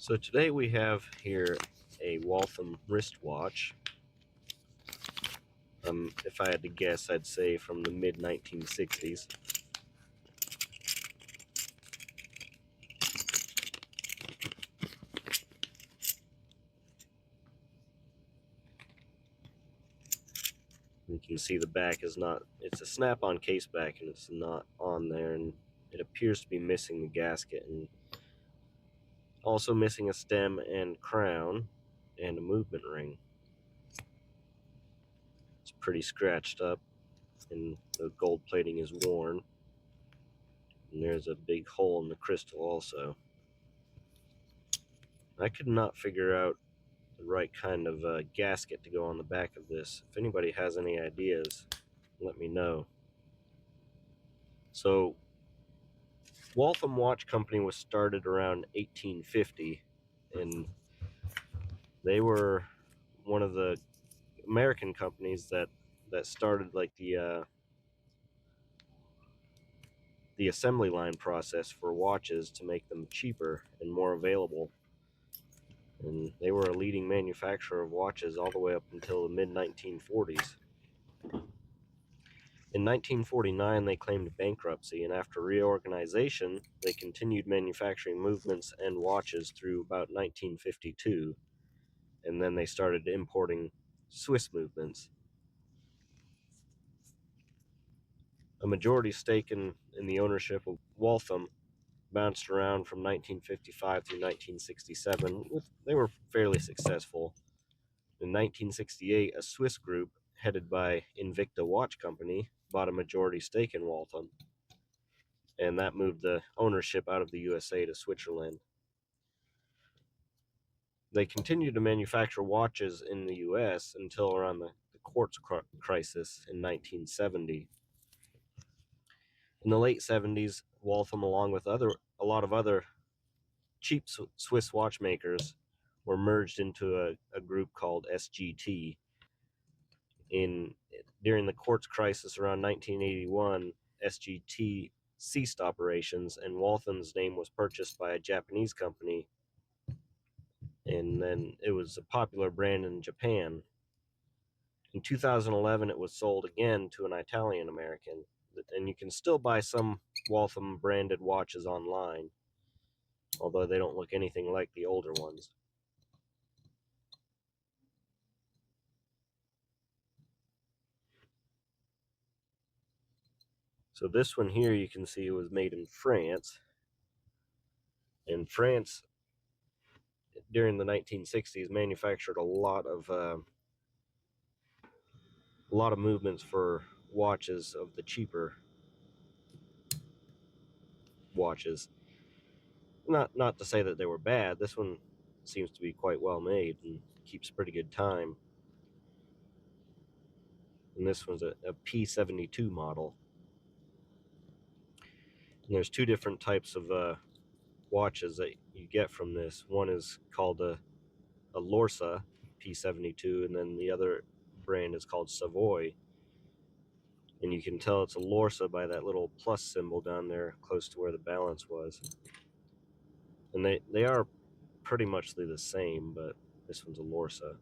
So today we have here a Waltham wristwatch. If I had to guess, I'd say from the mid-1960s. You can see the back is not, it's a snap-on case back and it's not on there, and it appears to be missing the gasket and also missing a stem and crown and a movement ring. It's pretty scratched up and the gold plating is worn, and there's a big hole in the crystal also. I could not figure out the right kind of gasket to go on the back of this. If anybody has any ideas, let me know. So Waltham Watch Company was started around 1850, and they were one of the American companies that started like the assembly line process for watches to make them cheaper and more available. And they were a leading manufacturer of watches all the way up until the mid-1940s. In 1949, they claimed bankruptcy, and after reorganization, they continued manufacturing movements and watches through about 1952, and then they started importing Swiss movements. A majority stake in the ownership of Waltham bounced around from 1955 through 1967. They were fairly successful. In 1968, a Swiss group headed by Invicta Watch Company bought a majority stake in Waltham, and that moved the ownership out of the USA to Switzerland. They continued to manufacture watches in the US until around the quartz crisis in 1970. In the late 70s, Waltham, along with a lot of other cheap Swiss watchmakers, were merged into a group called SGT. During the quartz crisis around 1981, SGT ceased operations, and Waltham's name was purchased by a Japanese company, and then it was a popular brand in Japan. In 2011, it was sold again to an Italian American, and you can still buy some Waltham branded watches online, although they don't look anything like the older ones. So this one here, you can see, was made in France. In France, during the 1960s, manufactured a lot of movements for watches of the cheaper watches. Not to say that they were bad. This one seems to be quite well made and keeps pretty good time. And this one's a P72 model. And there's two different types of watches that you get from this. One is called a Lorsa P72, and then the other brand is called Savoy. And you can tell it's a Lorsa by that little plus symbol down there close to where the balance was. And they are pretty much the same, but this one's a Lorsa.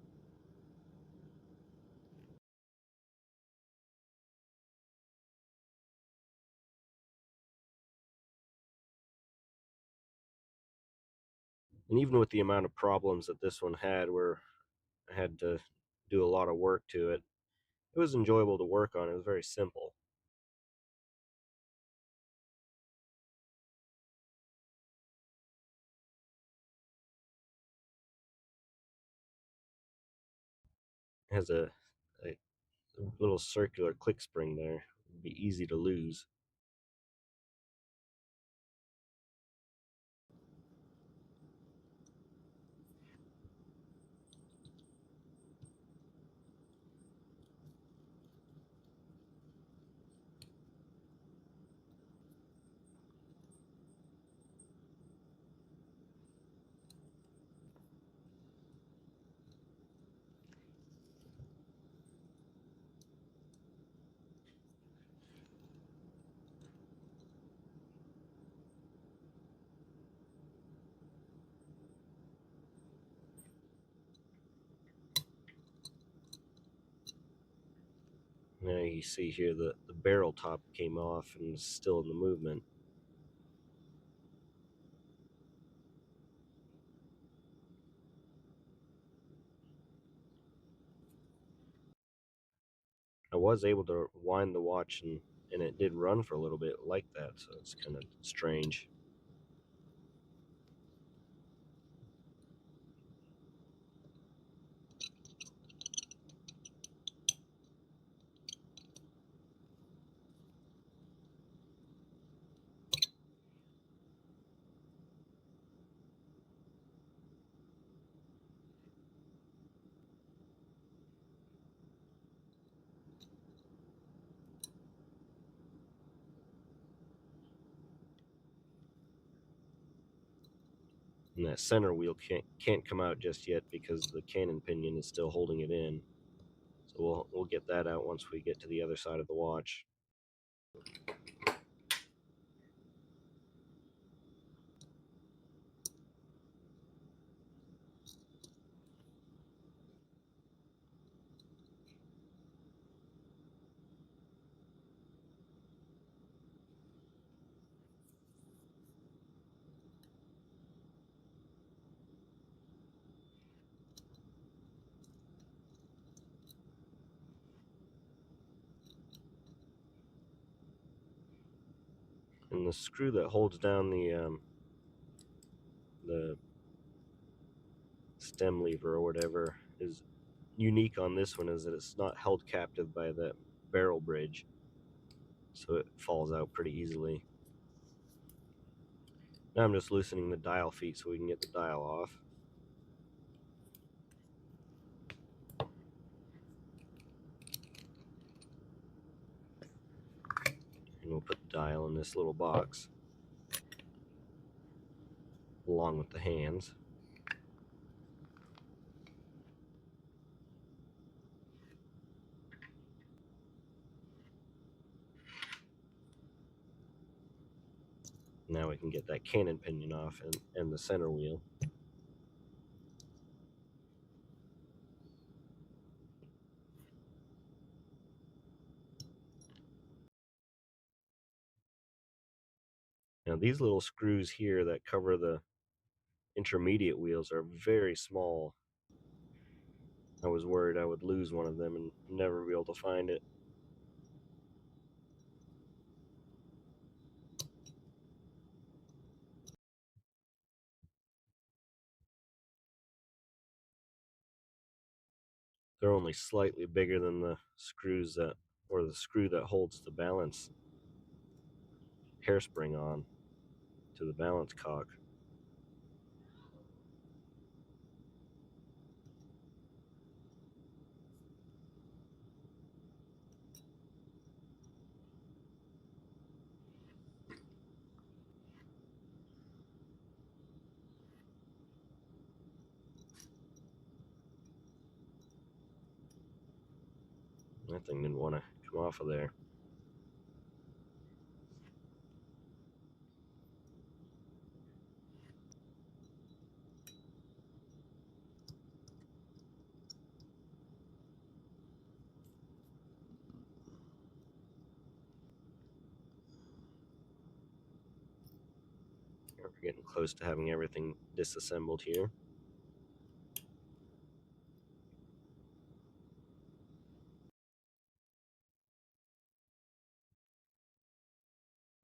And even with the amount of problems that this one had, where I had to do a lot of work to it, it was enjoyable to work on. It was very simple. It has a little circular click spring there. It'd be easy to lose. you see here the barrel top came off and is still in the movement. I was able to wind the watch and it did run for a little bit like that, so it's kind of strange. And that center wheel can't come out just yet because the cannon pinion is still holding it in. So we'll get that out once we get to the other side of the watch. And the screw that holds down the stem lever or whatever is unique on this one, is that it's not held captive by the barrel bridge, so it falls out pretty easily. Now I'm just loosening the dial feet so we can get the dial off. And we'll put the dial in this little box along with the hands. Now we can get that cannon pinion off and the center wheel. Now these little screws here that cover the intermediate wheels are very small. I was worried I would lose one of them and never be able to find it. They're only slightly bigger than the screws that, or the screw that holds the balance hairspring on to the balance cock. That thing didn't want to come off of there. We're getting close to having everything disassembled here.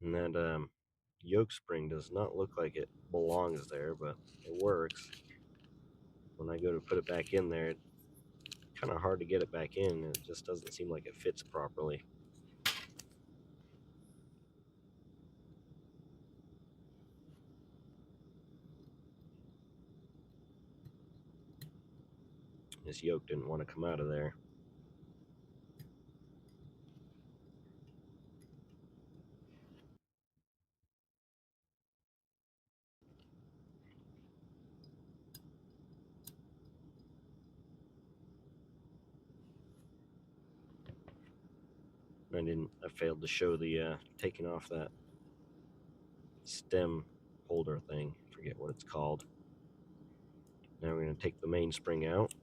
And that yoke spring does not look like it belongs there, but it works. When I go to put it back in there, it's kind of hard to get it back in. It just doesn't seem like it fits properly. This yoke didn't want to come out of there. I failed to show the taking off that stem holder thing. Forget what it's called. Now we're going to take the mainspring out.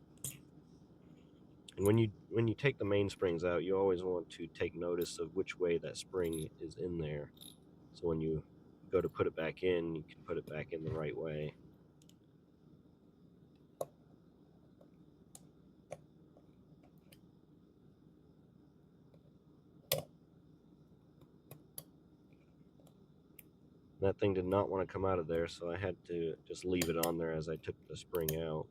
And when you take the mainsprings out, you always want to take notice of which way that spring is in there. So when you go to put it back in, you can put it back in the right way. That thing did not want to come out of there, so I had to just leave it on there as I took the spring out.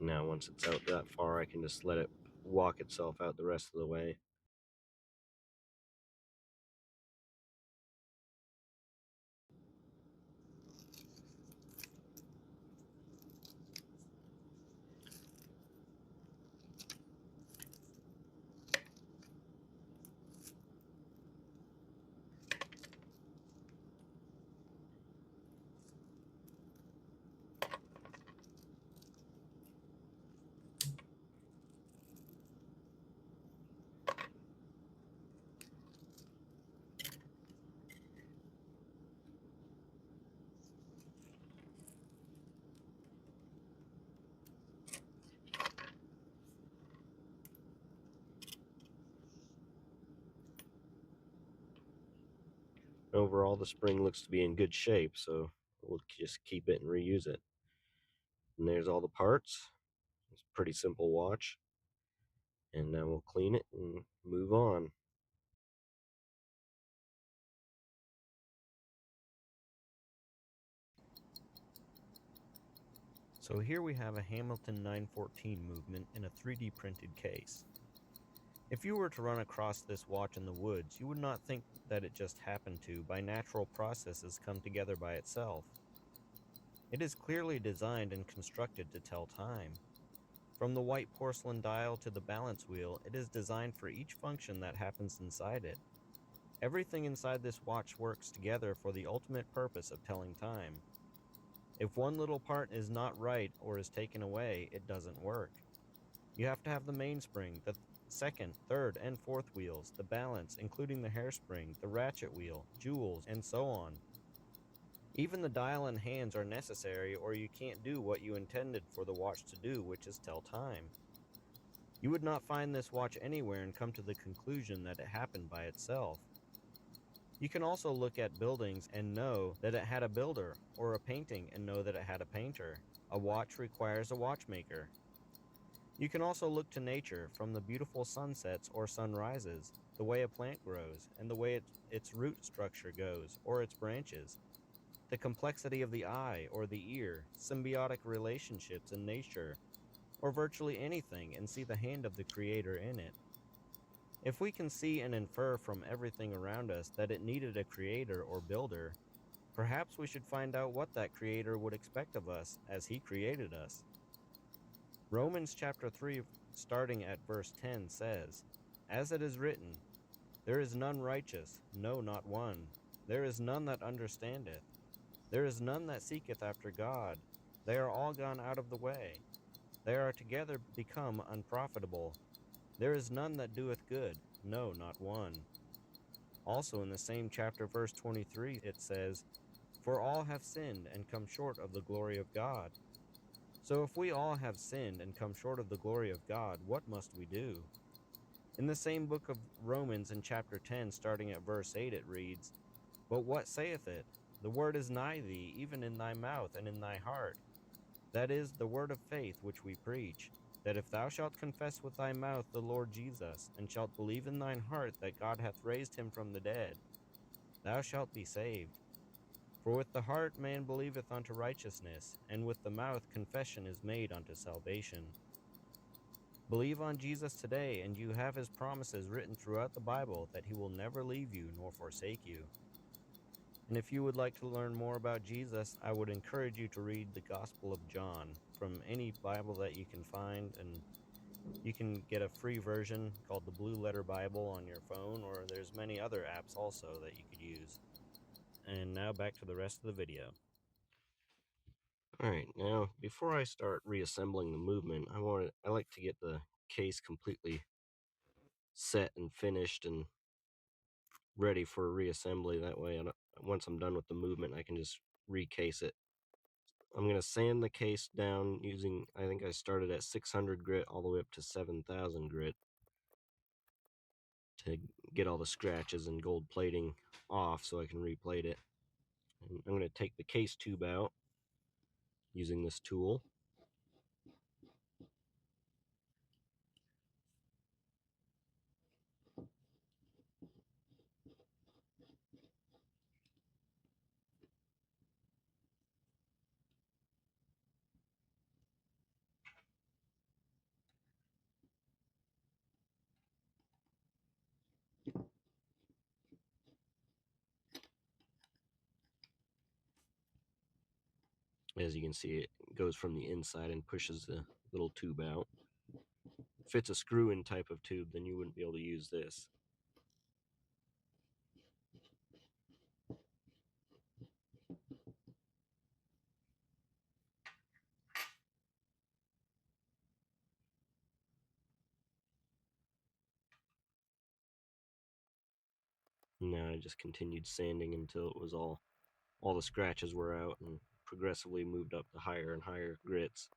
Now once it's out that far, I can just let it walk itself out the rest of the way. Overall, the spring looks to be in good shape, so we'll just keep it and reuse it. And there's all the parts. It's a pretty simple watch. And now we'll clean it and move on. So here we have a Hamilton 914 movement in a 3D printed case. If you were to run across this watch in the woods, you would not think that it just happened to, by natural processes, come together by itself. It is clearly designed and constructed to tell time. From the white porcelain dial to the balance wheel, it is designed for each function that happens inside it. Everything inside this watch works together for the ultimate purpose of telling time. If one little part is not right or is taken away, it doesn't work. You have to have the mainspring, the second, third, and fourth wheels, the balance, including the hairspring, the ratchet wheel, jewels, and so on. Even the dial and hands are necessary, or you can't do what you intended for the watch to do, which is tell time. You would not find this watch anywhere and come to the conclusion that it happened by itself. You can also look at buildings and know that it had a builder, or a painting and know that it had a painter. A watch requires a watchmaker. You can also look to nature, from the beautiful sunsets or sunrises, the way a plant grows, and the way its root structure goes, or its branches, the complexity of the eye or the ear, symbiotic relationships in nature, or virtually anything, and see the hand of the Creator in it. If we can see and infer from everything around us that it needed a creator or builder, perhaps we should find out what that creator would expect of us as he created us. Romans chapter 3, starting at verse 10, says, "As it is written, there is none righteous, no, not one. There is none that understandeth. There is none that seeketh after God. They are all gone out of the way. They are together become unprofitable. There is none that doeth good, no, not one." Also in the same chapter, verse 23, it says, "For all have sinned and come short of the glory of God." So if we all have sinned and come short of the glory of God, what must we do? In the same book of Romans, in chapter 10, starting at verse 8, it reads, "But what saith it? The word is nigh thee, even in thy mouth and in thy heart. That is the word of faith which we preach, that if thou shalt confess with thy mouth the Lord Jesus, and shalt believe in thine heart that God hath raised him from the dead, thou shalt be saved. For with the heart man believeth unto righteousness, and with the mouth confession is made unto salvation." Believe on Jesus today, and you have his promises written throughout the Bible that he will never leave you nor forsake you. And if you would like to learn more about Jesus, I would encourage you to read the Gospel of John from any Bible that you can find, and you can get a free version called the Blue Letter Bible on your phone, or there's many other apps also that you could use. And now back to the rest of the video. Alright, now before I start reassembling the movement, I like to get the case completely set and finished and ready for reassembly. That way, once I'm done with the movement, I can just recase it. I'm going to sand the case down using, I think I started at 600 grit all the way up to 7,000 grit to get all the scratches and gold plating off so I can replate it. And I'm going to take the case tube out using this tool. As you can see, it goes from the inside and pushes the little tube out. If it's a screw-in type of tube, then you wouldn't be able to use this. Now I just continued sanding until it was all the scratches were out and progressively moved up to higher and higher grits.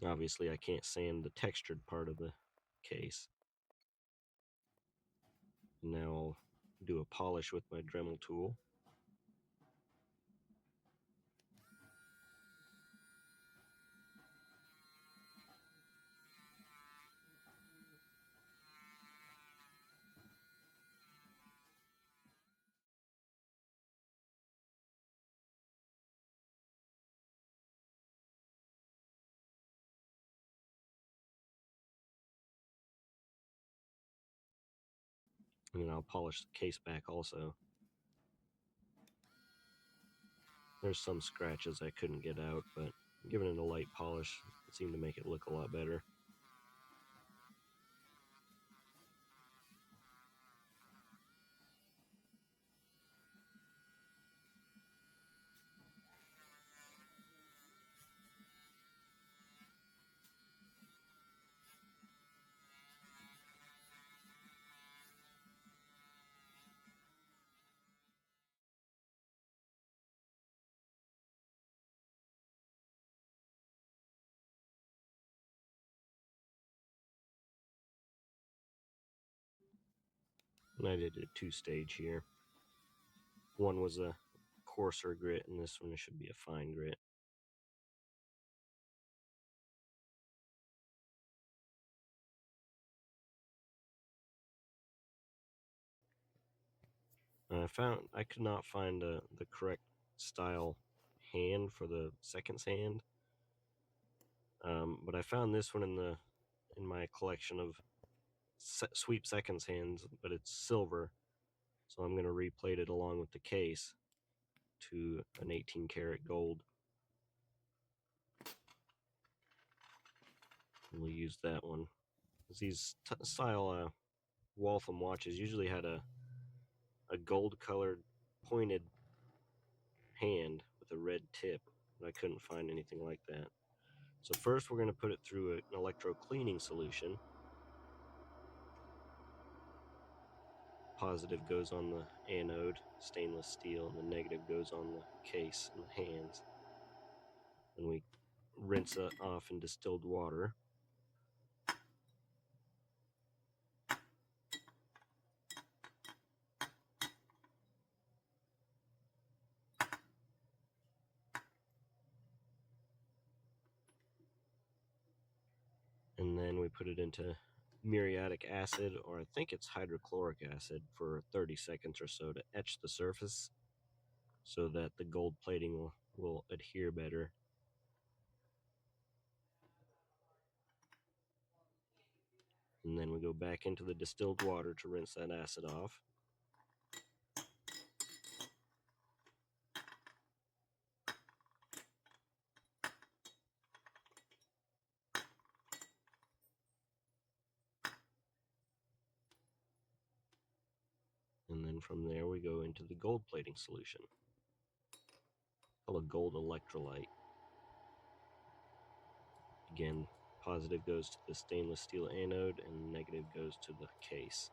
Obviously, I can't sand the textured part of the case. Now I'll do a polish with my Dremel tool. And then I'll polish the case back also. There's some scratches I couldn't get out, but giving it a light polish seemed to make it look a lot better. And I did a two-stage here. One was a coarser grit, and this one should be a fine grit. I could not find the correct style hand for the second sand, but I found this one in my collection of sweep seconds hands, but it's silver, so I'm going to replate it along with the case to an 18 karat gold. And we'll use that one. These style Waltham watches usually had a gold colored pointed hand with a red tip, but I couldn't find anything like that. So first we're going to put it through an electro cleaning solution. Positive goes on the anode, stainless steel, and the negative goes on the case and the hands. And we rinse it off in distilled water. And then we put it into muriatic acid, or I think it's hydrochloric acid, for 30 seconds or so to etch the surface so that the gold plating will adhere better. And then we go back into the distilled water to rinse that acid off. And then from there we go into the gold plating solution, called a gold electrolyte. Again, positive goes to the stainless steel anode and negative goes to the case.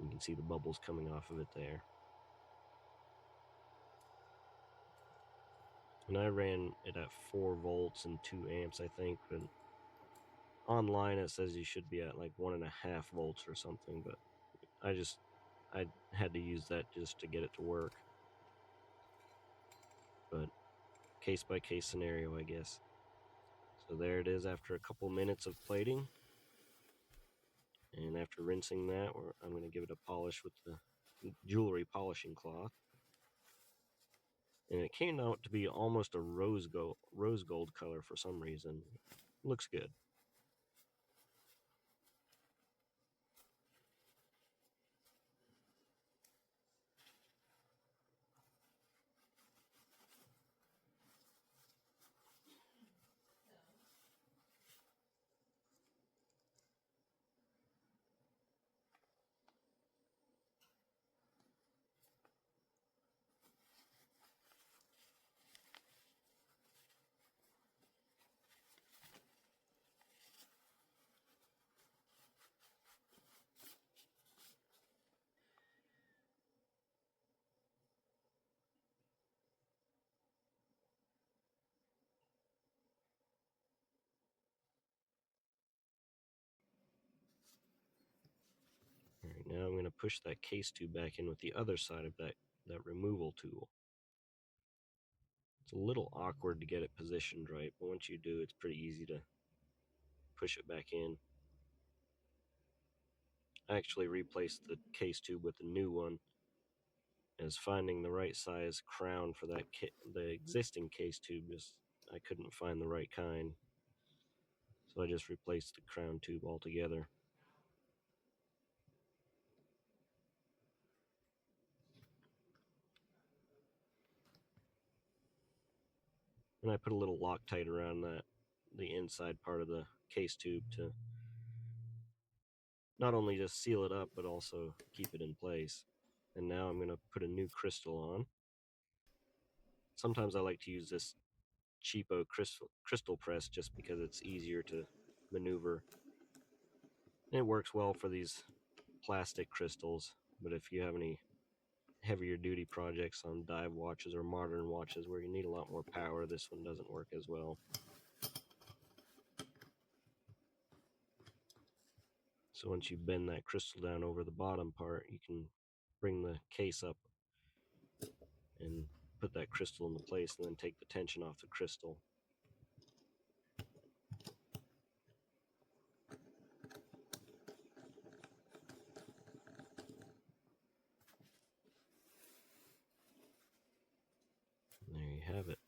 You can see the bubbles coming off of it there. And I ran it at 4 volts and 2 amps, I think, but online it says you should be at like 1.5 volts or something, but I had to use that just to get it to work. But case by case scenario, I guess. So there it is after a couple minutes of plating. And after rinsing that, I'm going to give it a polish with the jewelry polishing cloth. And it came out to be almost a rose gold color for some reason. Looks good. All right, now I'm going to push that case tube back in with the other side of that removal tool. It's a little awkward to get it positioned right, but once you do, it's pretty easy to push it back in. I actually replaced the case tube with a new one, as finding the right size crown for that the existing case tube, I couldn't find the right kind. So I just replaced the crown tube altogether. And I put a little Loctite around the inside part of the case tube to not only just seal it up, but also keep it in place. And now I'm going to put a new crystal on. Sometimes I like to use this cheapo crystal press just because it's easier to maneuver. And it works well for these plastic crystals, but if you have any heavier duty projects on dive watches or modern watches where you need a lot more power, this one doesn't work as well. So once you bend that crystal down over the bottom part, you can bring the case up and put that crystal into place and then take the tension off the crystal. And there you have it.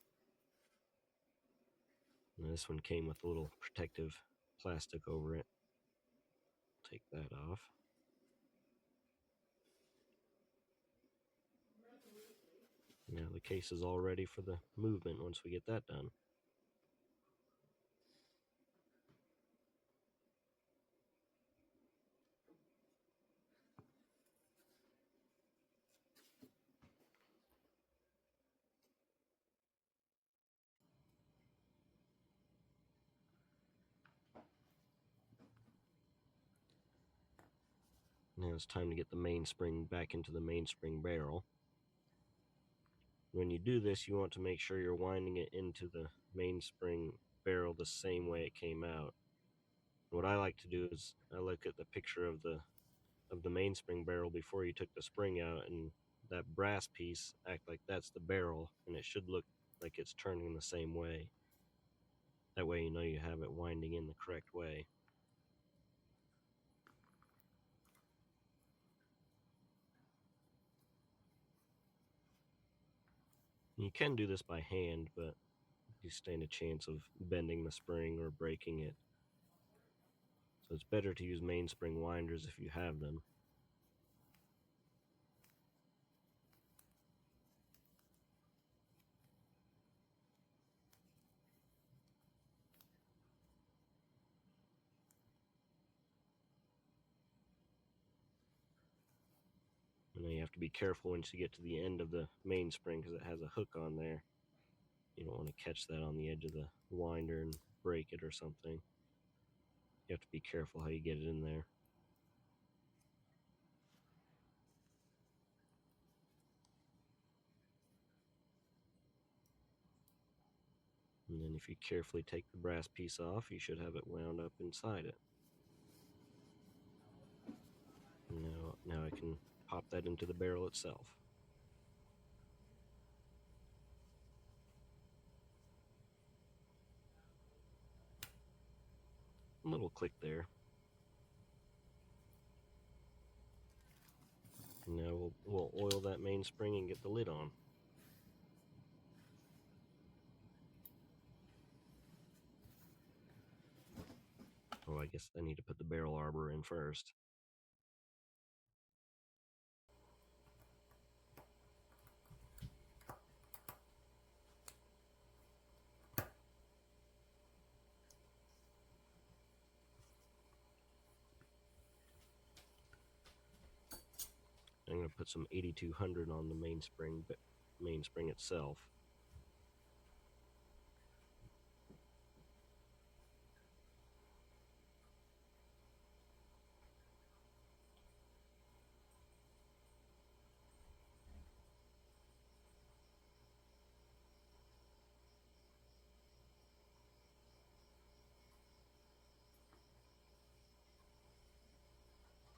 And this one came with a little protective plastic over it. Take that off. Now the case is all ready for the movement once we get that done. Now it's time to get the mainspring back into the mainspring barrel. When you do this, you want to make sure you're winding it into the mainspring barrel the same way it came out. What I like to do is I look at the picture of the mainspring barrel before you took the spring out, and that brass piece act like that's the barrel, and it should look like it's turning the same way. That way you know you have it winding in the correct way. You can do this by hand, but you stand a chance of bending the spring or breaking it. So it's better to use mainspring winders if you have them. And then you have to be careful once you get to the end of the mainspring because it has a hook on there. You don't want to catch that on the edge of the winder and break it or something. You have to be careful how you get it in there. And then if you carefully take the brass piece off, you should have it wound up inside it. Now I can pop that into the barrel itself. A little click there. And now we'll oil that mainspring and get the lid on. Oh, I guess I need to put the barrel arbor in first. I'm going to put some 8200 on the mainspring itself.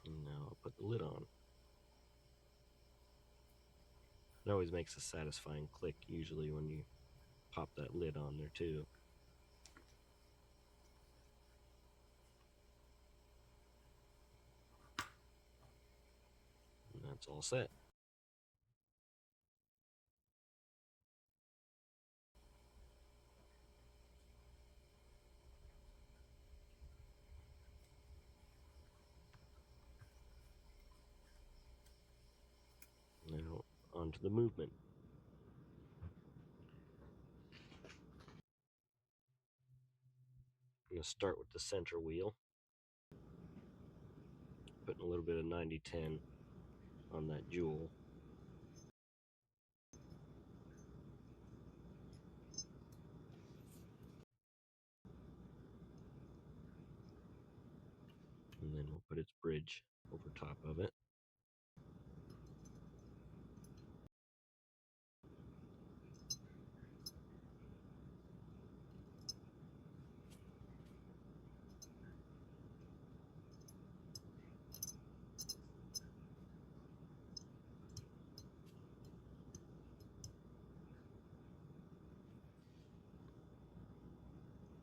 And now I'll put the lid on. It always makes a satisfying click usually when you pop that lid on there too. And that's all set. Now onto the movement. I'm going to start with the center wheel, putting a little bit of 90-10 on that jewel. And then we'll put its bridge over top of it.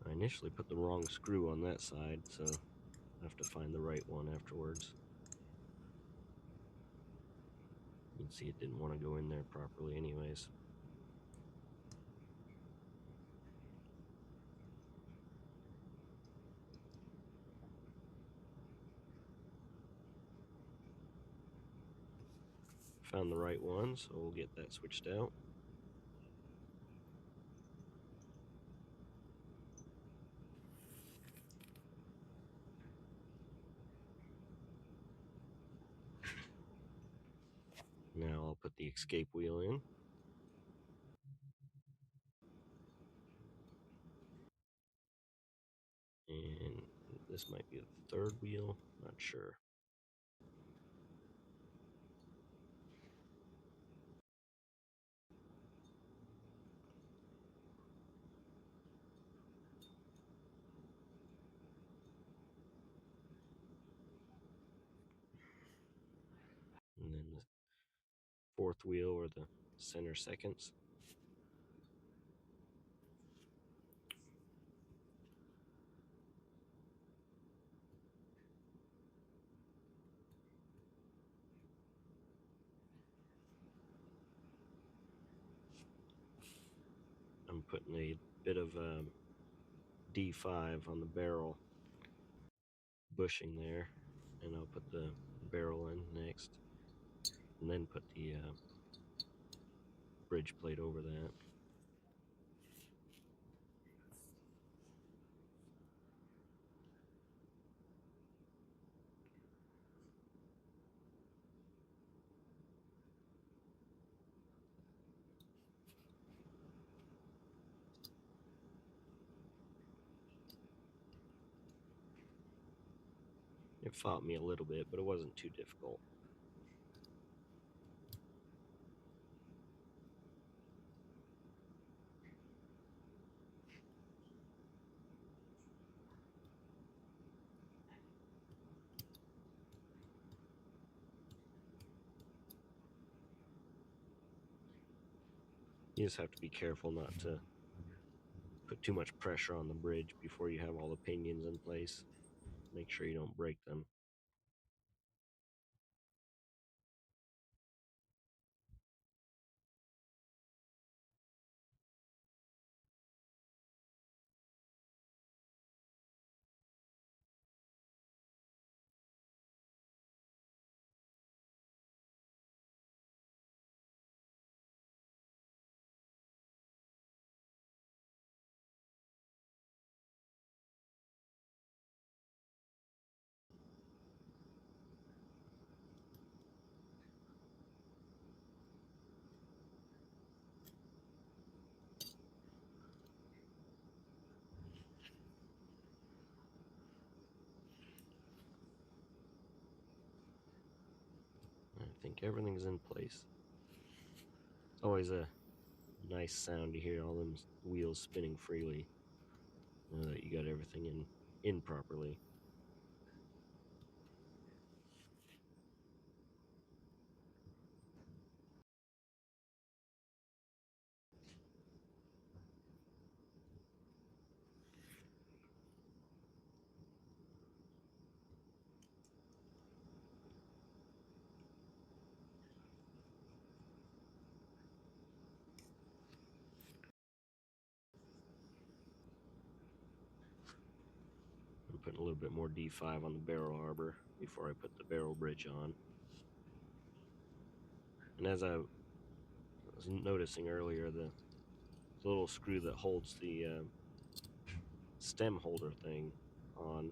I initially put the wrong screw on that side, so I have to find the right one afterwards. You can see it didn't want to go in there properly anyways. Found the right one, so we'll get that switched out. Now I'll put the escape wheel in. And this might be the third wheel, not sure. And then the fourth wheel, or the center seconds. I'm putting a bit of D5 on the barrel. bushing there, and I'll put the barrel in next, and then put the bridge plate over that. It fought me a little bit, but it wasn't too difficult. You just have to be careful not to put too much pressure on the bridge before you have all the pinions in place. Make sure you don't break them. I think everything's in place. Always a nice sound to hear all them wheels spinning freely. Know that you got everything in properly. I'm putting a little bit more D5 on the barrel arbor before I put the barrel bridge on. And as I was noticing earlier, the little screw that holds the stem holder thing on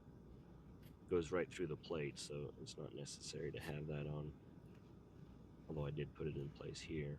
goes right through the plate, so it's not necessary to have that on, although I did put it in place here.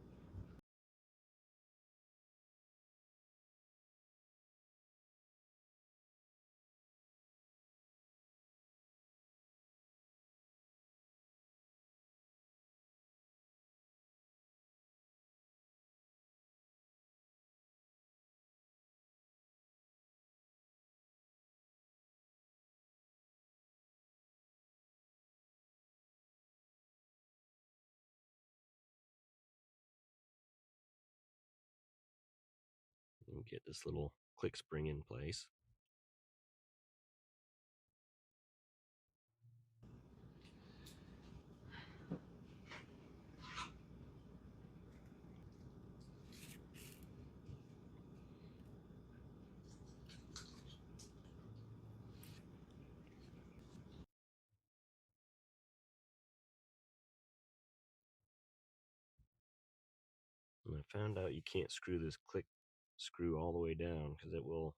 And get this little click spring in place. And I found out you can't screw this click screw all the way down because it will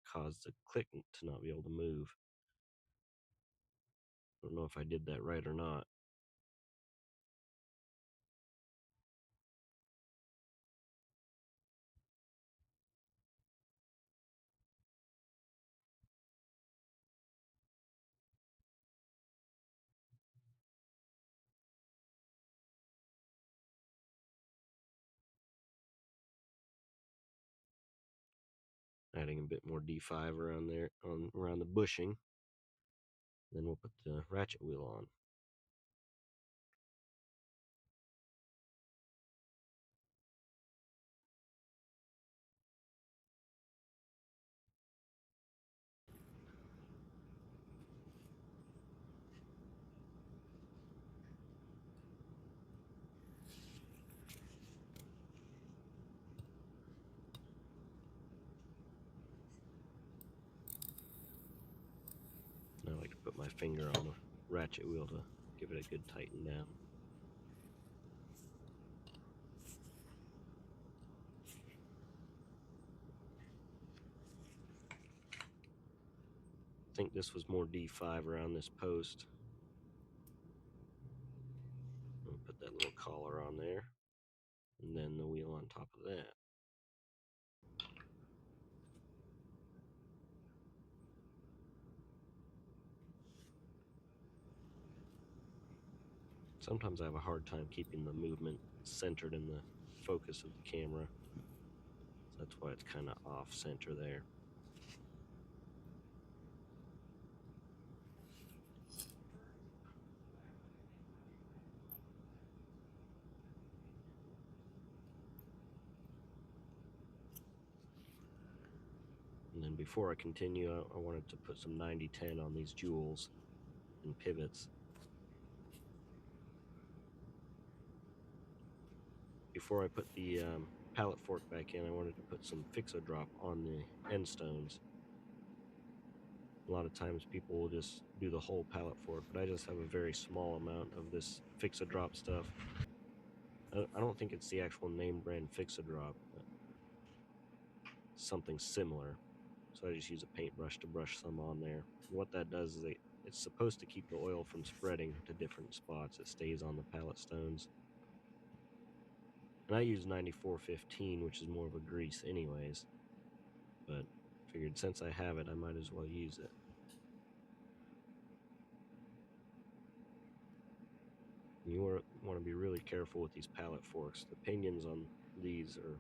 cause the click to not be able to move. I don't know if I did that right or not. Adding a bit more D5 around there, around the bushing. Then we'll put the ratchet wheel on. Now I like to put my finger on the ratchet wheel to give it a good tighten down. I think this was more D5 around this post. I'll put that little collar on there, and then the wheel on top of that. Sometimes I have a hard time keeping the movement centered in the focus of the camera. So that's why it's kind of off center there. And then before I continue, I wanted to put some 90-10 on these jewels and pivots. Before I put the pallet fork back in, I wanted to put some fix-a-drop on the end stones. A lot of times people will just do the whole pallet fork, but I just have a very small amount of this fix-a-drop stuff. I don't think it's the actual name brand fix-a-drop, but something similar. So I just use a paintbrush to brush some on there. And what that does is it's supposed to keep the oil from spreading to different spots. It stays on the pallet stones. And I use 9415, which is more of a grease anyways. But figured since I have it, I might as well use it. You want to be really careful with these pallet forks. The pinions on these are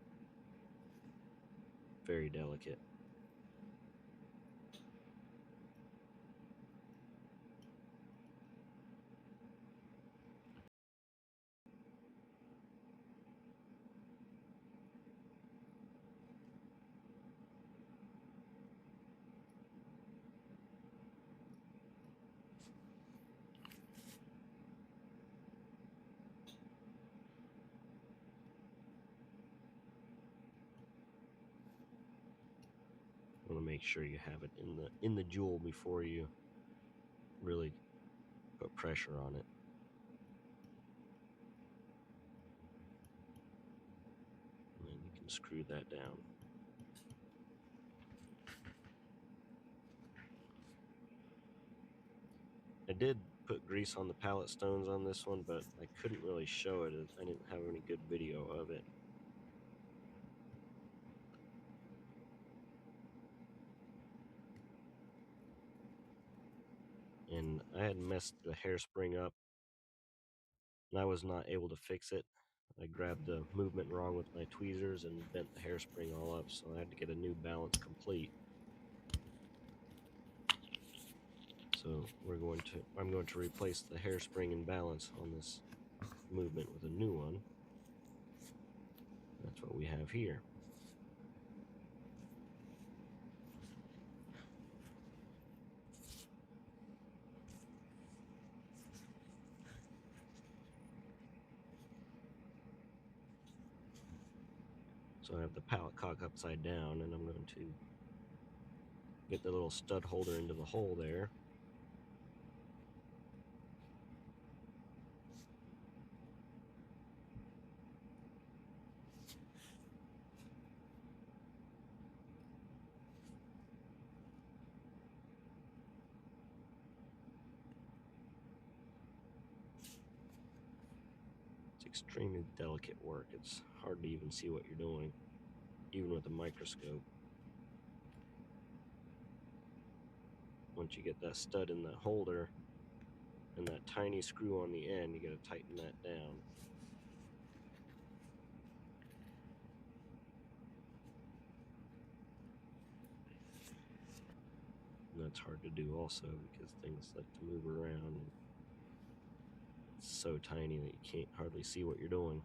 very delicate. You want to make sure you have it in the jewel before you really put pressure on it. And then you can screw that down. I did put grease on the pallet stones on this one, but I couldn't really show it. I didn't have any good video of it. And I had messed the hairspring up, and I was not able to fix it. I grabbed the movement wrong with my tweezers and bent the hairspring all up, so I had to get a new balance complete. So I'm going to replace the hairspring and balance on this movement with a new one. That's what we have here. So I have the pallet cock upside down, and I'm going to get the little stud holder into the hole there. It's extremely delicate work. It's hard to even see what you're doing, even with a microscope. Once you get that stud in the holder and that tiny screw on the end, you got to tighten that down. And that's hard to do also because things like to move around. It's so tiny that you can't hardly see what you're doing.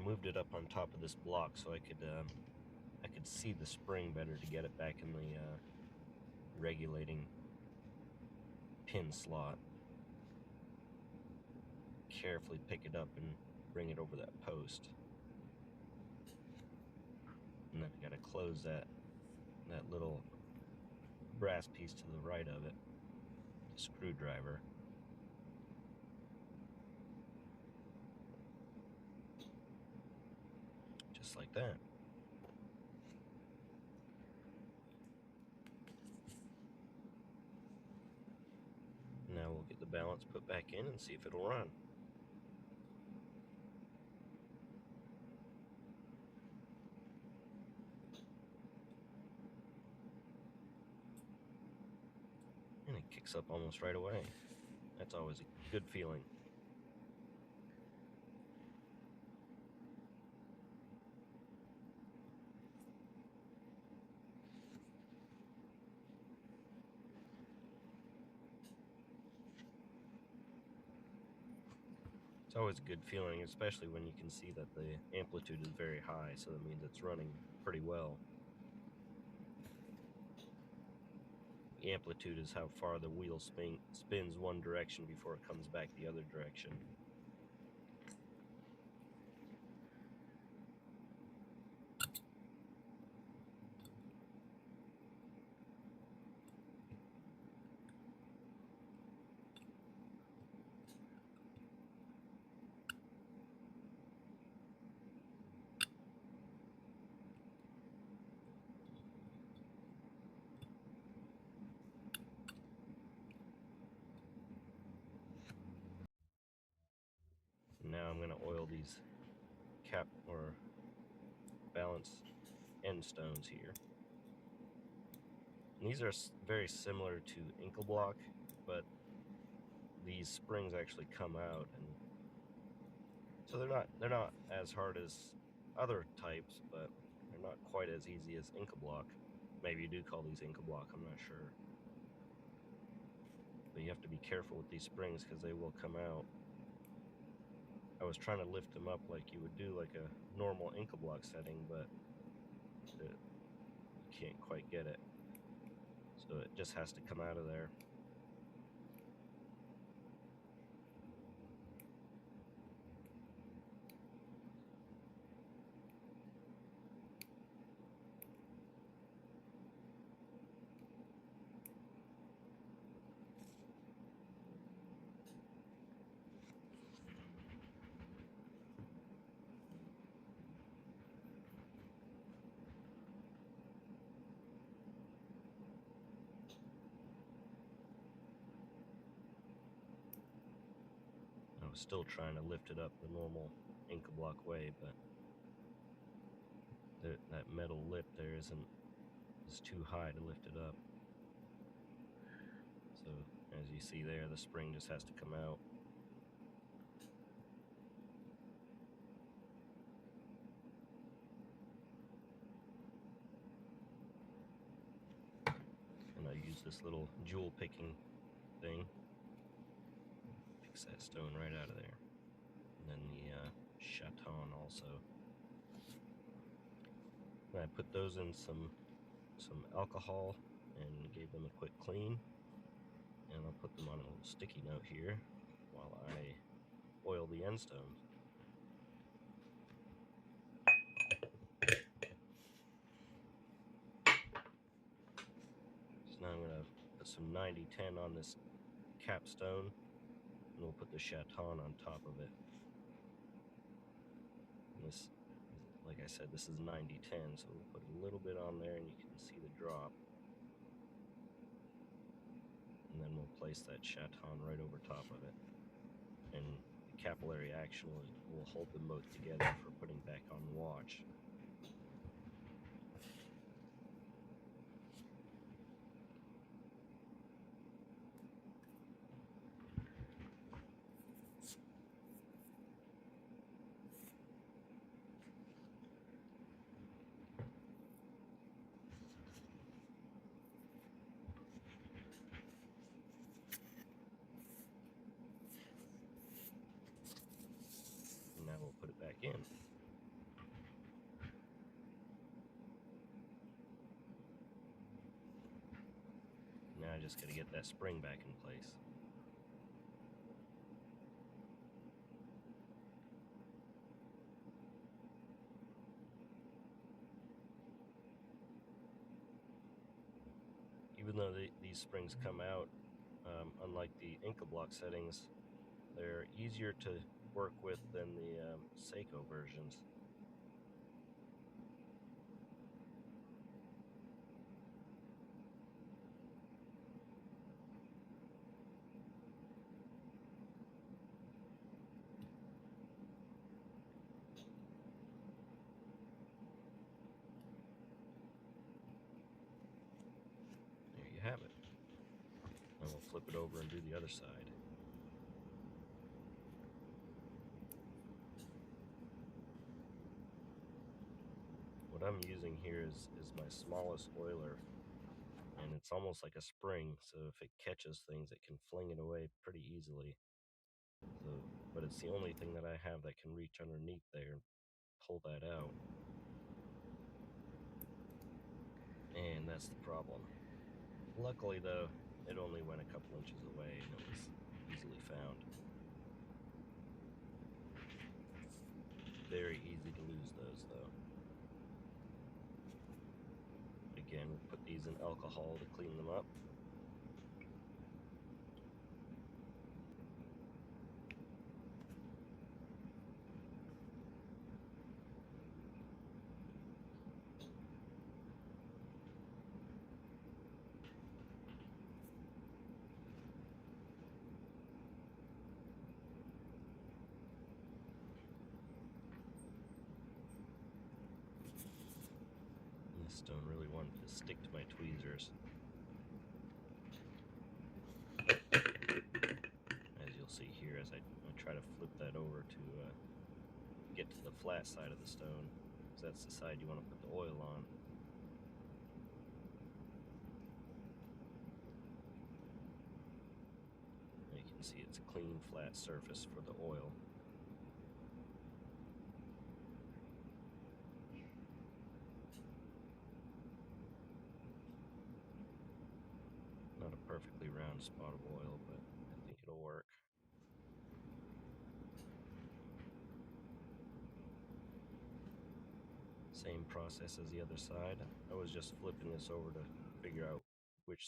moved it up on top of this block so I could see the spring better to get it back in the regulating pin slot. Carefully pick it up and bring it over that post. And then I gotta close that little brass piece to the right of it, the screwdriver. Just like that. Now we'll get the balance put back in and see if it'll run. And it kicks up almost right away. That's always a good feeling. It's always a good feeling, especially when you can see that the amplitude is very high, so that means it's running pretty well. The amplitude is how far the wheel spins one direction before it comes back the other direction. Now I'm going to oil these cap or balance end stones here. And these are very similar to ankle block, but these springs actually come out, and so they're not as hard as other types, but they're not quite as easy as ankle block. Maybe you do call these ankle block, I'm not sure. But you have to be careful with these springs because they will come out. I was trying to lift them up like you would do like a normal ankle block setting, but you can't quite get it. So it just has to come out of there. I was still trying to lift it up the normal ankle block way, but that metal lip there is too high to lift it up. So as you see there, the spring just has to come out. And I use this little jewel picking thing. Picks that stone right out of there. And then the chaton also. And I put those in some alcohol and gave them a quick clean. And I'll put them on a little sticky note here while I oil the end stones. So now I'm going to put some 9010 on this capstone, and we'll put the chaton on top of it. And this, like I said, this is 9010, so we'll put a little bit on there and you can see the drop. And then we'll place that chaton right over top of it. And the capillary action will hold them both together for putting back on the watch. And now we'll put it back in. just got to get that spring back in place. Even though these springs come out, unlike the Inca block settings, they're easier to work with than the Seiko versions. There you have it. And we'll flip it over and do the other side. What I'm using here is my smallest oiler, and it's almost like a spring, so if it catches things, it can fling it away pretty easily. But it's the only thing that I have that can reach underneath there and pull that out. And that's the problem. Luckily though, it only went a couple inches away and it was easily found. Very easy to lose those though. Again, we put these in alcohol to clean them up. This stone really wanted to stick to my tweezers. As you'll see here, as I try to flip that over to get to the flat side of the stone, because that's the side you want to put the oil on. You can see it's a clean, flat surface for the oil. Not a perfectly round spot of oil, but I think it'll work. Same process as the other side. I was just flipping this over to figure out which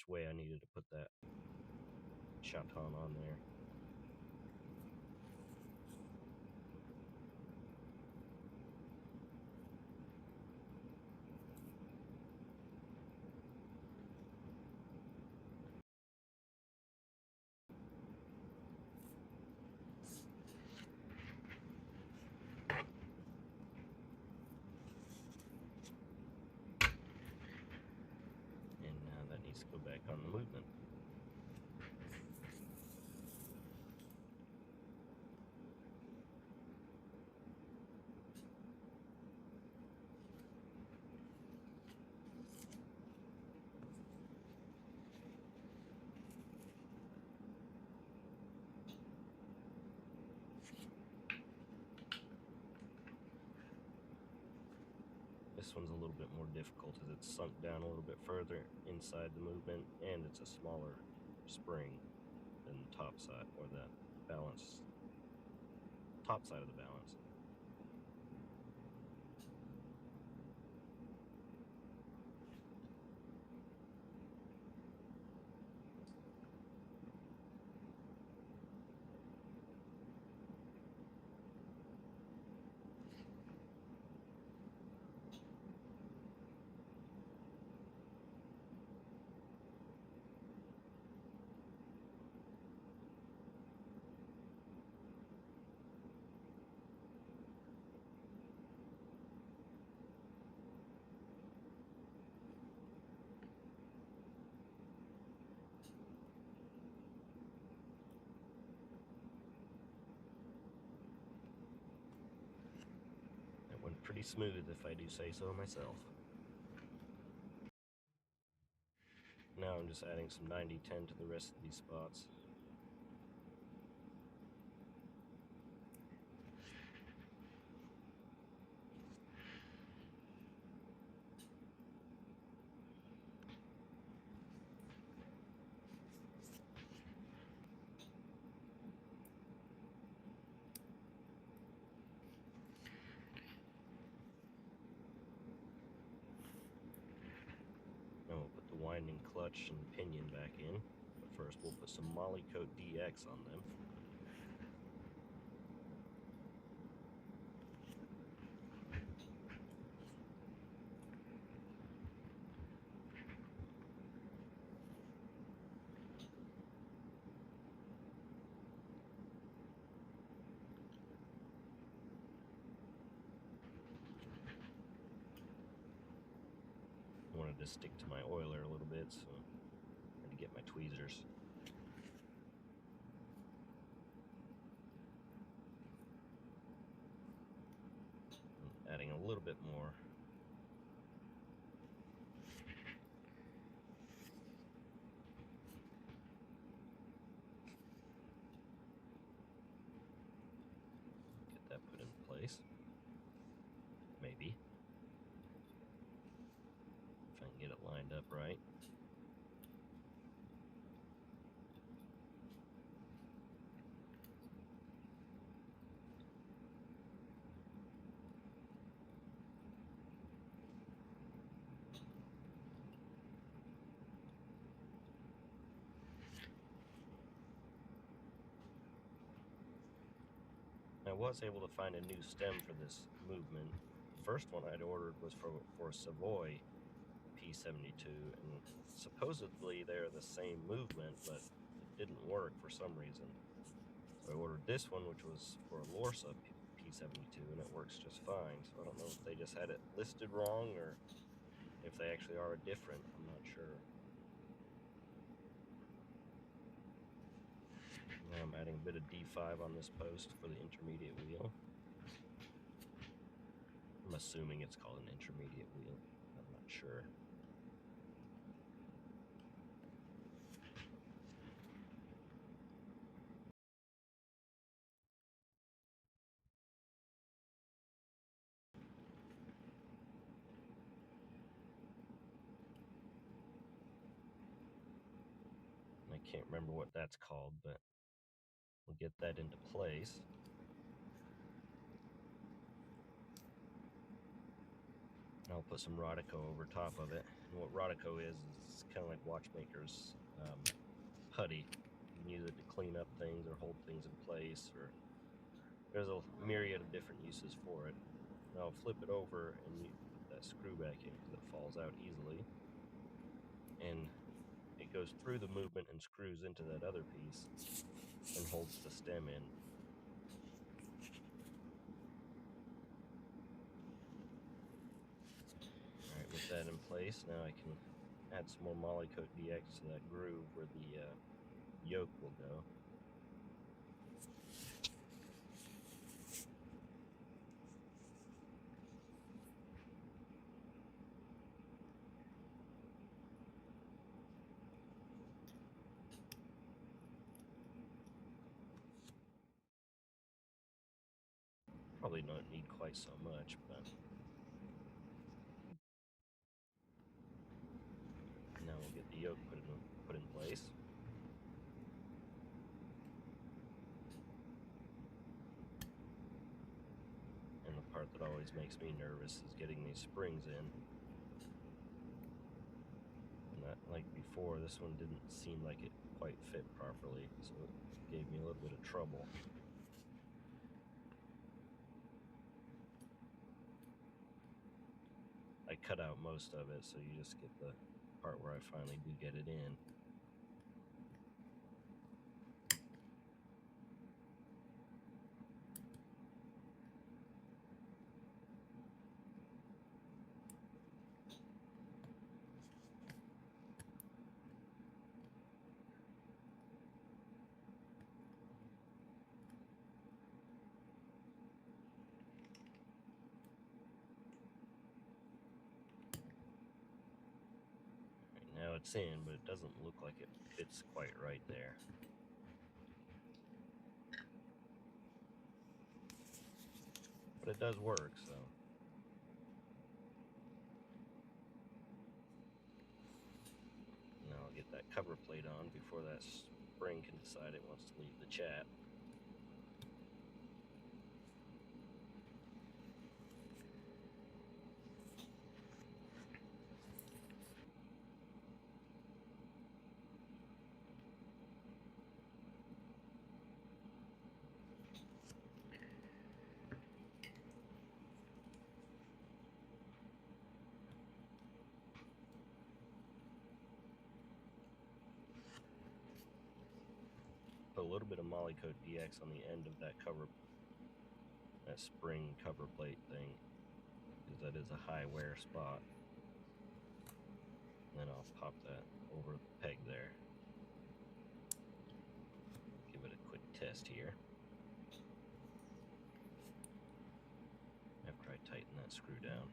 way I needed to put that chaton on there. And now that needs to go back on the movement. This one's a little bit more difficult as it's sunk down a little bit further inside the movement, and it's a smaller spring than the top side, or the top side of the balance. Went pretty smooth, if I do say so myself. Now I'm just adding some 90-10 to the rest of these spots. clutch and pinion back in. But first we'll put some Moly Coat DX on them. I wanted to stick to my oiler a little bit, so I had to get my tweezers. And adding a little bit more. Get that put in place. Maybe. If I can get it lined up right. I was able to find a new stem for this movement. The first one I'd ordered was for Savoy P72, and supposedly they're the same movement, but it didn't work for some reason. So I ordered this one, which was for a Lorsa P72, and it works just fine. So I don't know if they just had it listed wrong or if they actually are different. I'm not sure. Now I'm adding a bit of D5 on this post for the intermediate wheel. I'm assuming it's called an intermediate wheel. I'm not sure. I can't remember what that's called, but we'll get that into place. I'll put some Rodico over top of it. And what Rodico is kind of like watchmakers putty. You can use it to clean up things or hold things in place, or there's a myriad of different uses for it. Now I'll flip it over and you put that screw back in because it falls out easily. And it goes through the movement and screws into that other piece and holds the stem in. Alright, with that in place, now I can add some more Moly Coat DX to that groove where the yoke will go. Probably don't need quite so much, but now we'll get the yoke put in place. And the part that always makes me nervous is getting these springs in. And that, like before, this one didn't seem like it quite fit properly, so it gave me a little bit of trouble. I cut out most of it, so you just get the part where I finally do get it in. Now it's in, but it doesn't look like it fits quite right there. But it does work, so. Now I'll get that cover plate on before that spring can decide it wants to leave the chat. little bit of Molykote DX on the end of that spring cover plate thing, because that is a high wear spot. And then I'll pop that over the peg there. Give it a quick test here after I tighten that screw down.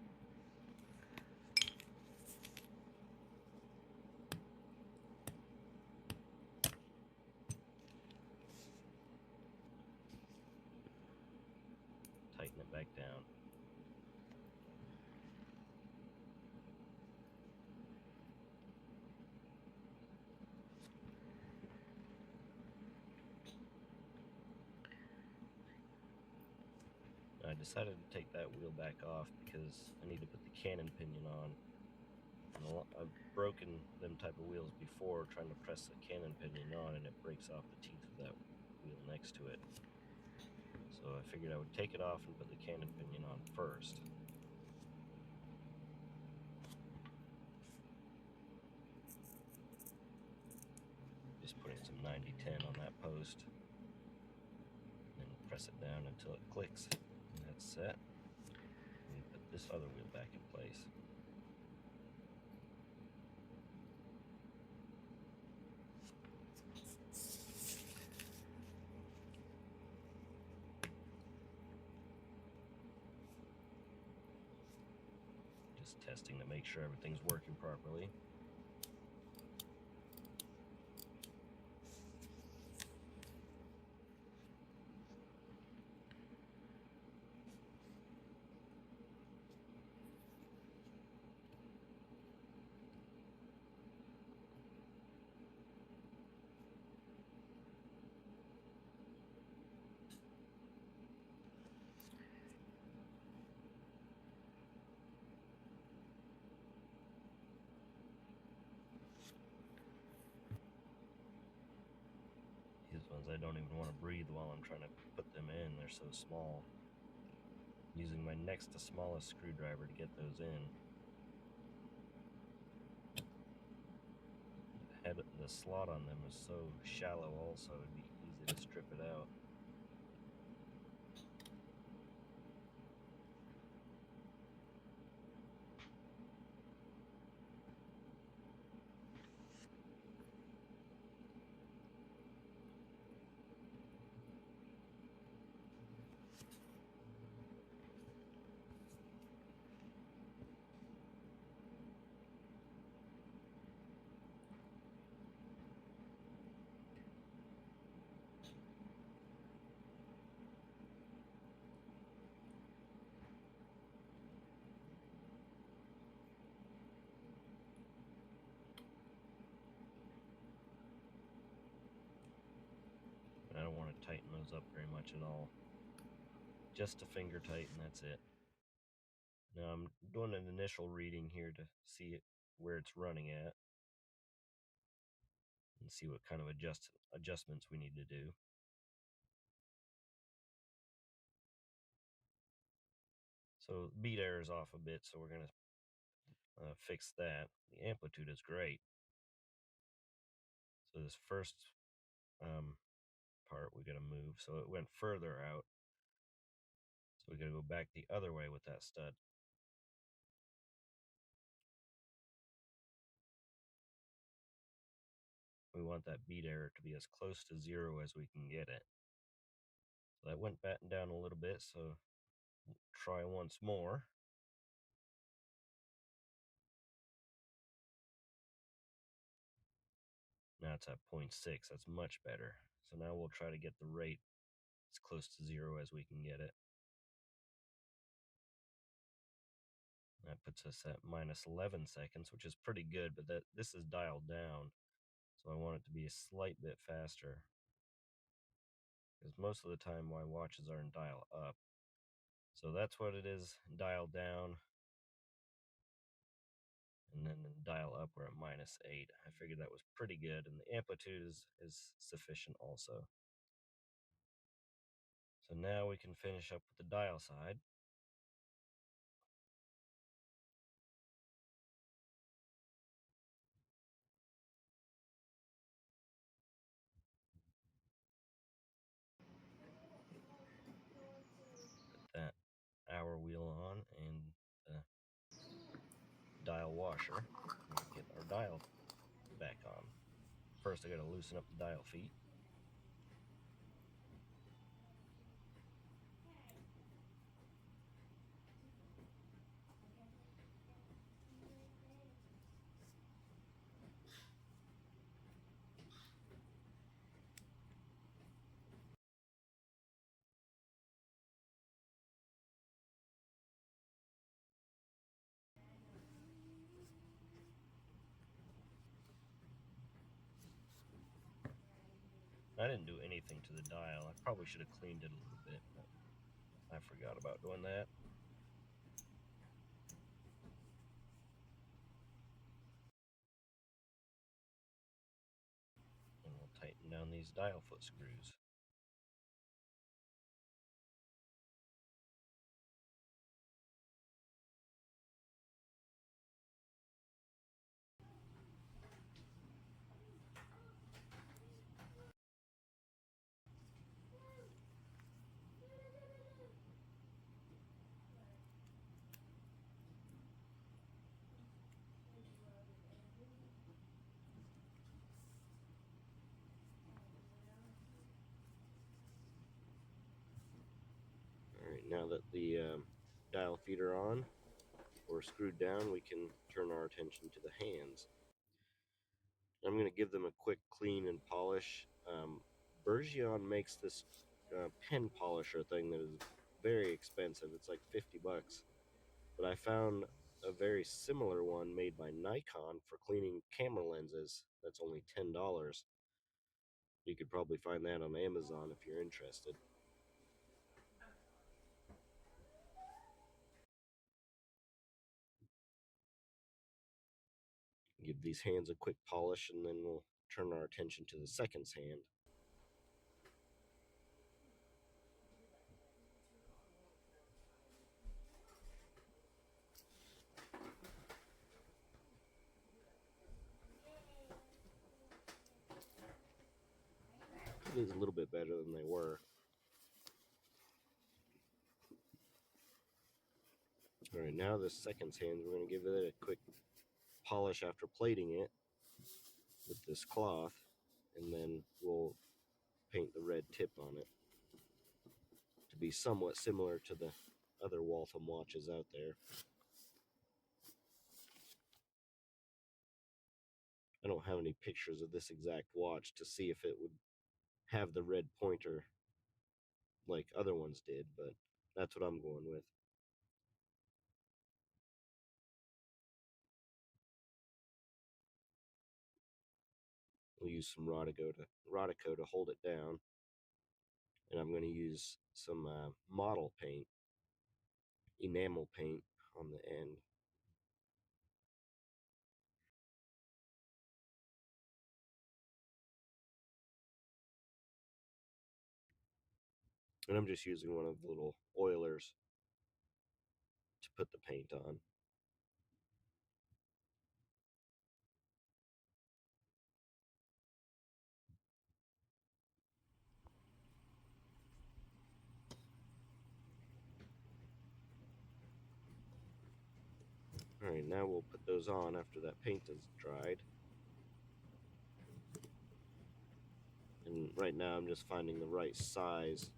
Tighten it back down. I decided to take that wheel back off because I need to put the cannon pinion on. And I've broken them type of wheels before trying to press the cannon pinion on, and it breaks off the teeth of that wheel next to it. So I figured I would take it off and put the cannon pinion on first. Just putting some 90-10 on that post. And press it down until it clicks. And that's set. And put this other wheel back in place. Just testing to make sure everything's working properly. These ones I don't even want to breathe while I'm trying to put them in. They're so small. Using my next to smallest screwdriver to get those in. The slot on them is so shallow also, it'd be easy to strip it out. I don't want to tighten those up very much at all. Just a finger tight, and that's it. Now I'm doing an initial reading here to see where it's running at and see what kind of adjustments we need to do. So beat error is off a bit, so we're going to fix that. The amplitude is great. So this first part we got to move, so it went further out. So we got to go back the other way with that stud. We want that beat error to be as close to 0 as we can get it. So that went back down a little bit, so try once more. Now it's at 0.6, that's much better. So now we'll try to get the rate as close to 0 as we can get it. That puts us at minus 11 seconds, which is pretty good, but this is dialed down. So I want it to be a slight bit faster, because most of the time my watches are in dial up. So that's what it is, dial down. And then dial up, we're at minus 8. I figured that was pretty good, and the amplitude is sufficient also. So now we can finish up with the dial side. washer and get our dial back on. First I gotta loosen up the dial feet. I didn't do anything to the dial. I probably should have cleaned it a little bit, but I forgot about doing that. And we'll tighten down these dial foot screws. Alright, now that the dial feet are on or screwed down, we can turn our attention to the hands. I'm going to give them a quick clean and polish. Bergeon makes this pen polisher thing that is very expensive. It's like 50 bucks. But I found a very similar one made by Nikon for cleaning camera lenses. That's only $10. You could probably find that on Amazon if you're interested. Give these hands a quick polish, and then we'll turn our attention to the second hand. It is a little bit better than they were. Alright, now this second hand, we're going to give it a quick polish after plating it with this cloth, and then we'll paint the red tip on it to be somewhat similar to the other Waltham watches out there. I don't have any pictures of this exact watch to see if it would have the red pointer like other ones did, but that's what I'm going with. We'll use some Rodico to hold it down, and I'm going to use some model paint, enamel paint on the end. And I'm just using one of the little oilers to put the paint on. Alright, now we'll put those on after that paint is dried. And right now I'm just finding the right size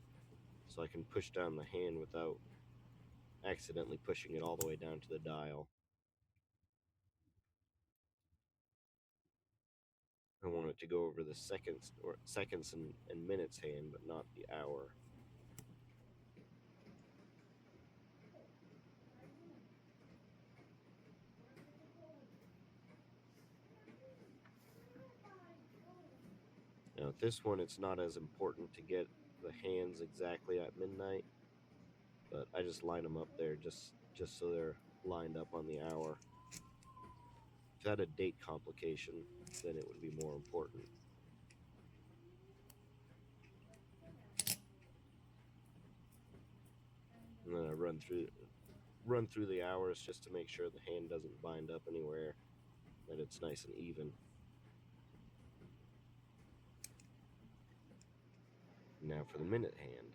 so I can push down the hand without accidentally pushing it all the way down to the dial. I want it to go over the seconds and minutes hand, but not the hour. Now with this one, it's not as important to get the hands exactly at midnight, but I just line them up there just so they're lined up on the hour. If it had a date complication, then it would be more important. And then I run through the hours just to make sure the hand doesn't bind up anywhere, that it's nice and even. Now for the minute hand.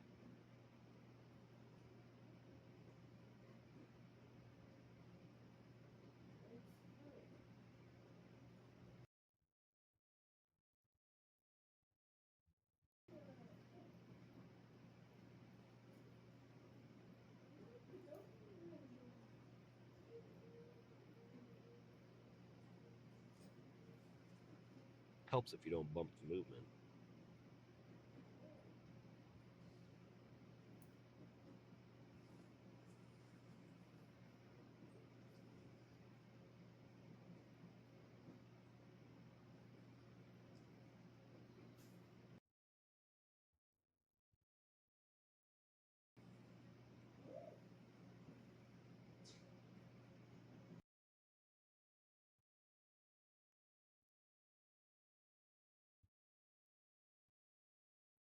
helps if you don't bump the movement.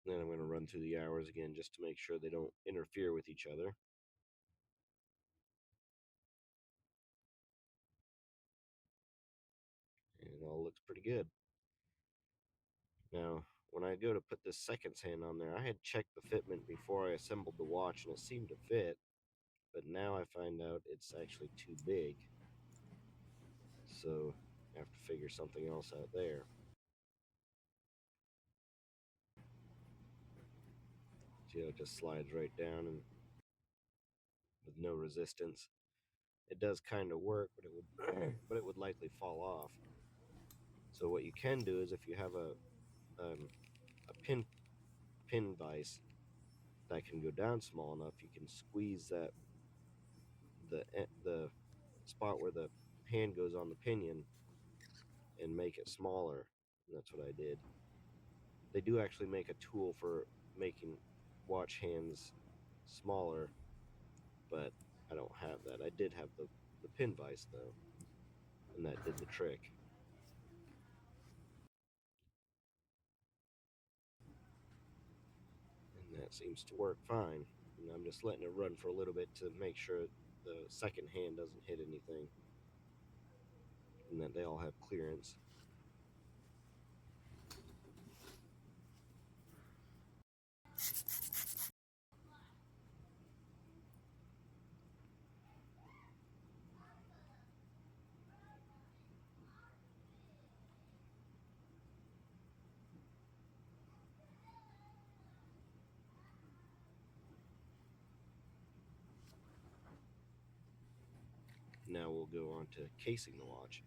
Then I'm going to run through the hours again just to make sure they don't interfere with each other. And it all looks pretty good. Now, when I go to put this seconds hand on there, I had checked the fitment before I assembled the watch and it seemed to fit, but now I find out it's actually too big. So I have to figure something else out there. See how it just slides right down and with no resistance. It does kind of work, but it would likely fall off. So what you can do is if you have a pin vise that can go down small enough, you can squeeze that the spot where the hand goes on the pinion and make it smaller. And that's what I did. They do actually make a tool for making watch hands smaller, but I don't have that. I did have the pin vise though, and that did the trick. And that seems to work fine. And I'm just letting it run for a little bit to make sure the second hand doesn't hit anything and that they all have clearance. Now we'll go on to casing the watch.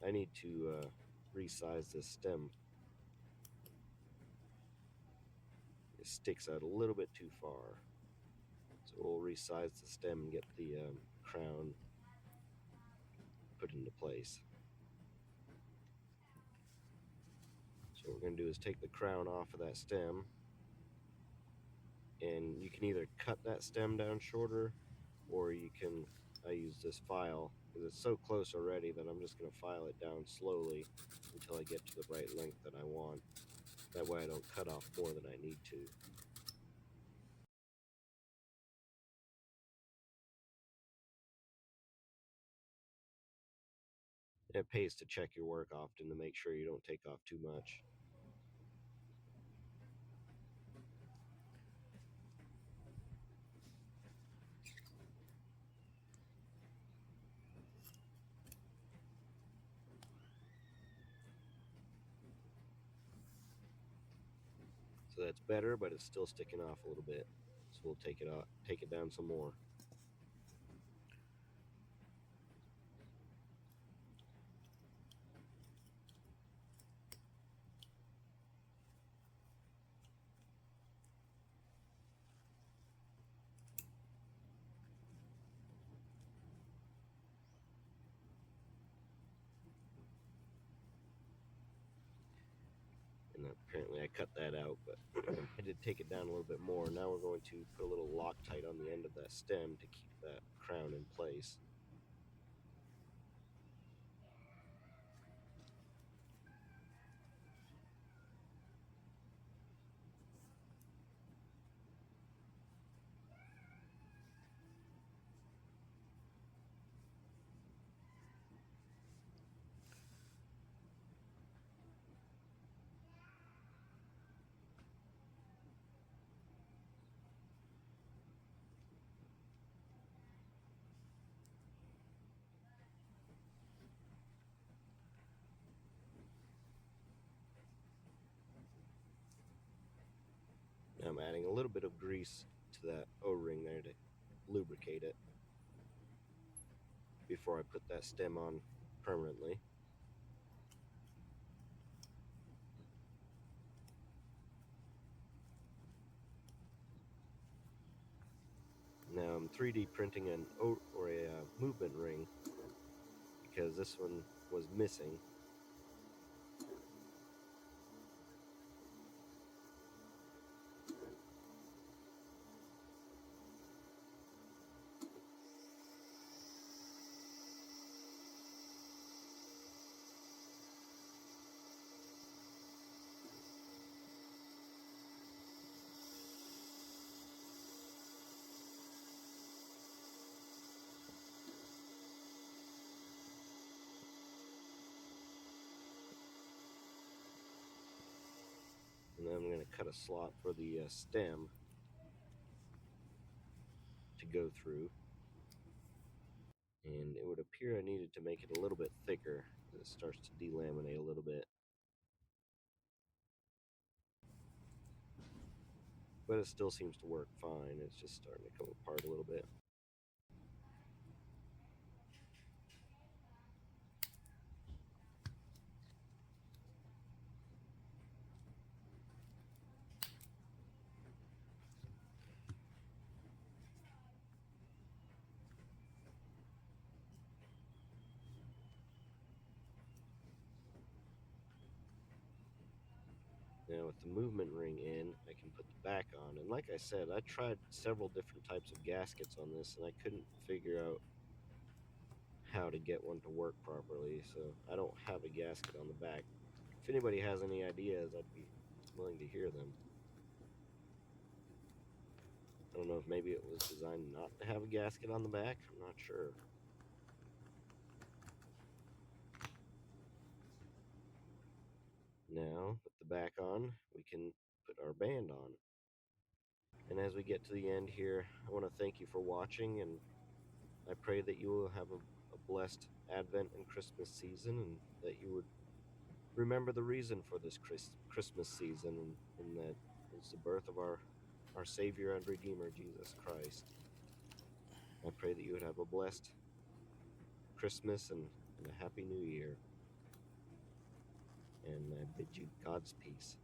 I need to resize this stem. It sticks out a little bit too far. So we'll resize the stem and get the crown put into place. So what we're going to do is take the crown off of that stem, and you can either cut that stem down shorter, or you can, I use this file, because it's so close already that I'm just going to file it down slowly until I get to the right length that I want. That way I don't cut off more than I need to. It pays to check your work often to make sure you don't take off too much. So that's better, but it's still sticking off a little bit. So we'll take it down some more. And apparently I cut that out, but I did take it down a little bit more. Now we're going to put a little Loctite on the end of that stem to keep that crown in place. I'm adding a little bit of grease to that O-ring there to lubricate it before I put that stem on permanently. Now I'm 3D printing a movement ring because this one was missing. And then I'm going to cut a slot for the stem to go through. And it would appear I needed to make it a little bit thicker as it starts to delaminate a little bit. But it still seems to work fine. It's just starting to come apart a little bit. Now with the movement ring in, I can put the back on. And like I said, I tried several different types of gaskets on this and I couldn't figure out how to get one to work properly, so I don't have a gasket on the back. If anybody has any ideas, I'd be willing to hear them. I don't know if maybe it was designed not to have a gasket on the back, I'm not sure. Now, with the back on, we can put our band on. And as we get to the end here, I want to thank you for watching, and I pray that you will have a blessed Advent and Christmas season, and that you would remember the reason for this Christmas season, and that it's the birth of our Savior and Redeemer, Jesus Christ. I pray that you would have a blessed Christmas and a Happy New Year. And I bid you God's peace.